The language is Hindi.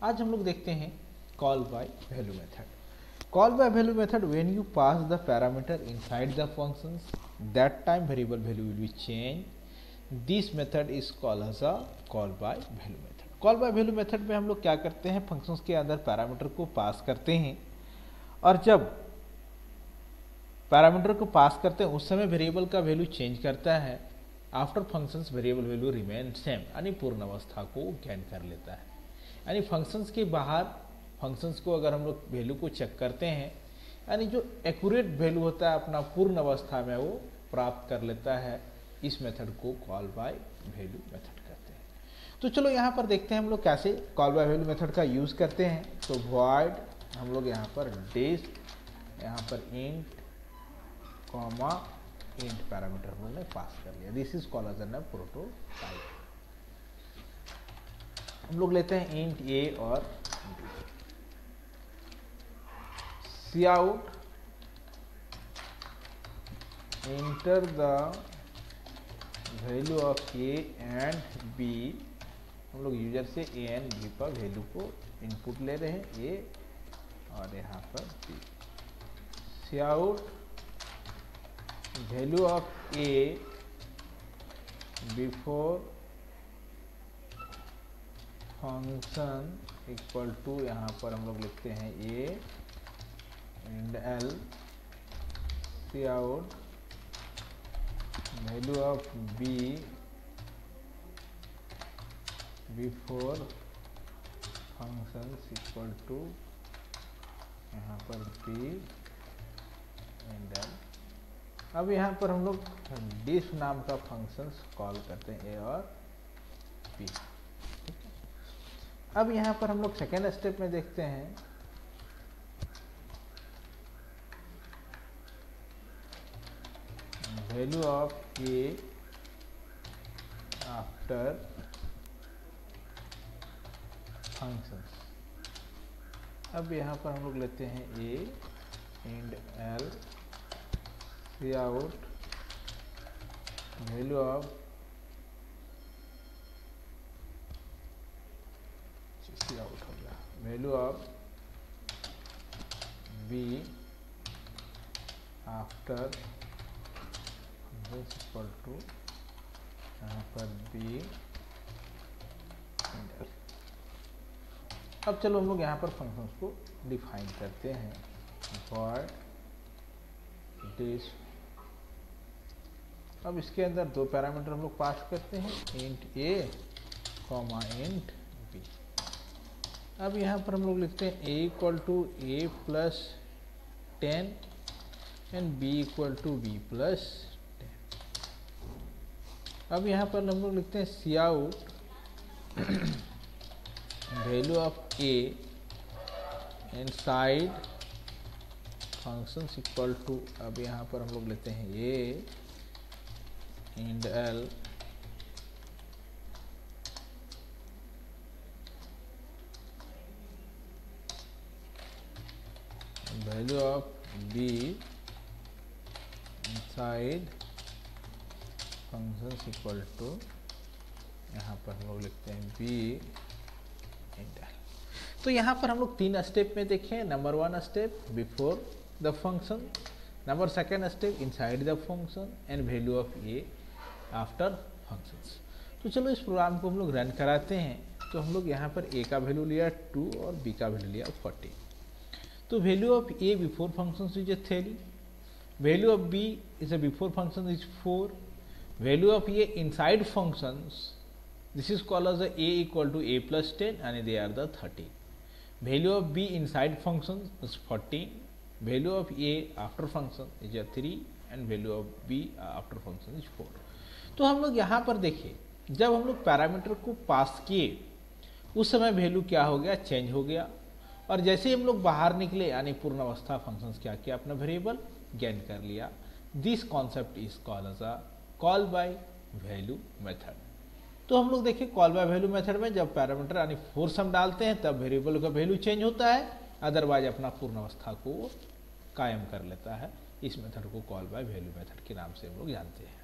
आज हम लोग देखते हैं call by value method. Call by value method, when you pass the parameter inside the functions that time variable value will be change. This method is called as a call by value method. Call by value method में हम लोग क्या करते हैं, फंक्शंस के अंदर पैरामीटर को पास करते हैं और जब पैरामीटर को पास करते हैं उस समय वेरिएबल का वैल्यू चेंज करता है। After functions variable value remain same, यानी पूर्ण अवस्था को गेन कर लेता है। यानी फंक्शंस के बाहर फंक्शंस को अगर हम लोग वैल्यू को चेक करते हैं, यानी जो एक्यूरेट वैल्यू होता है अपना पूर्ण अवस्था में वो प्राप्त कर लेता है। इस मेथड को कॉल बाय वैल्यू मेथड कहते हैं। तो चलो यहाँ पर देखते हैं हम लोग कैसे कॉल बाय वैल्यू मेथड का यूज़ करते हैं। तो वॉइड हम लोग यहाँ पर डेज, यहाँ पर इंट कॉमा इंट पैरामीटर हम लोग ने पास कर लिया। This is called as a prototype. हम लोग लेते हैं इंट ए और cout enter the value of a and b. हम लोग यूजर से ए एंड बी पर वैल्यू को इनपुट ले रहे हैं, ए और यहाँ पर b. Cout value of A before function equal to, यहाँ पर हम लोग लिखते हैं ए and L. Cout value of b before function equal to, यहाँ पर बी एंड एल। अब यहाँ पर हम लोग डिफ नाम का फंक्शंस कॉल करते हैं, ए और बी। अब यहाँ पर हम लोग सेकेंड स्टेप में देखते हैं value of A after functions. अब यहाँ पर हम लोग लेते हैं ए and L. Cout value of cout हो गया, value of B after equal to, यहाँ पर बी एंड एल। अब चलो हम लोग यहाँ पर फंक्शंस को डिफाइन करते हैं। वॉइड दिस, अब इसके अंदर दो पैरामीटर हम लोग पास करते हैं, int a comma int b. अब यहाँ पर हम लोग लिखते हैं a equal to a plus 10 and b equal to b plus 10। अब यहाँ पर हम लोग लिखते हैं cout value of a and side functions equal to, अब यहाँ पर हम लोग लेते हैं ए and l. Value of b inside functions equal to, यहाँ पर हम लोग लिखते हैं बी एंड एल। तो यहाँ पर हम लोग तीन स्टेप में देखें। Number one step before the function, number second step inside the function and value of A after functions. तो चलो इस प्रोग्राम को हम लोग रन कराते हैं। तो हम लोग यहाँ पर ए का वैल्यू लिया 2 और बी का वैल्यू लिया 40। तो value of A before functions is 3, value of B is a before function is 4, value of A inside functions, this is called as a equal to a plus 10 and they are the 30. Value of b inside function is 14, value of a after function is a 3 and value of b after function is 4. तो हम लोग यहाँ पर देखिए, जब हम लोग पैरामीटर को पास किए उस समय वैल्यू क्या हो गया, चेंज हो गया। और जैसे ही हम लोग बाहर निकले यानी पूर्ण अवस्था फंक्शंस क्या किया, अपना वेरिएबल गेन कर लिया। This concept is called as a call by value method. तो हम लोग देखिए कॉल बाय वैल्यू मेथड में जब पैरामीटर यानी फोर्स हम डालते हैं तब वेरिएबल का वैल्यू चेंज होता है, अदरवाइज अपना पूर्ण अवस्था को कायम कर लेता है। इस मेथड को कॉल बाय वैल्यू मेथड के नाम से हम लोग जानते हैं।